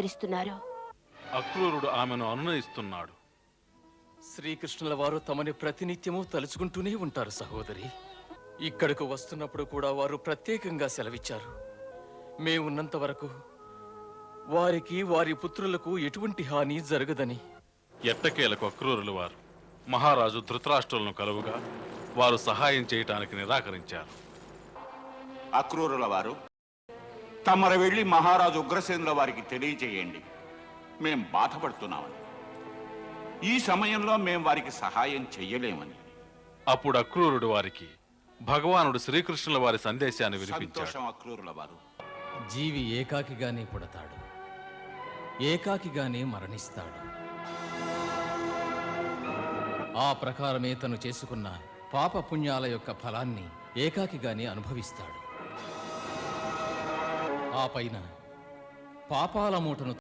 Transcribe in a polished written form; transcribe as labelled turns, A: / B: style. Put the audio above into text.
A: వివరిస్తున్నారు.
B: అక్రూరుడు ఆమెను అనునయిస్తున్నాడు.
C: శ్రీకృష్ణుల వారు తమని ప్రతినిత్యము తలుచుకుంటూనే ఉంటారు సహోదరి. ఇక్కడకు వస్తున్నప్పుడు కూడా వారు ప్రత్యేకంగా సెలవిచ్చారు. మేమున్నంత వరకు వారికి వారి పుత్రులకు ఎటువంటి హాని జరగదని.
B: ఎట్టకేలకు అక్రూరులు వారు మహారాజు ధృతరాష్ట్రులను కలువుగా వారు సహాయం చేయటానికి నిరాకరించారు.
D: అక్రూరుల వారు తమరు వెళ్ళి మహారాజు ఉగ్రసేనుల వారికి తెలియజేయండి, మేం బాధపడుతున్నామని. ఈ సమయంలో మేం వారికి సహాయం చెయ్యలేమని.
B: అప్పుడు అక్రూరుడు వారికి భగవానుడు శ్రీకృష్ణుల వారి సందేశాన్ని వినిపించాడు.
D: సంతోషం అక్రూరుల వారు.
C: జీవి ఏకాకిగానే పుడతాడు, ఏకాకిగానే మరణిస్తాడు. ఆ ప్రకారమే తను చేసుకున్న పాప పుణ్యాల యొక్క ఫలాన్ని ఏకాకిగానే అనుభవిస్తాడు. ఆ పైన పాపాల మూటను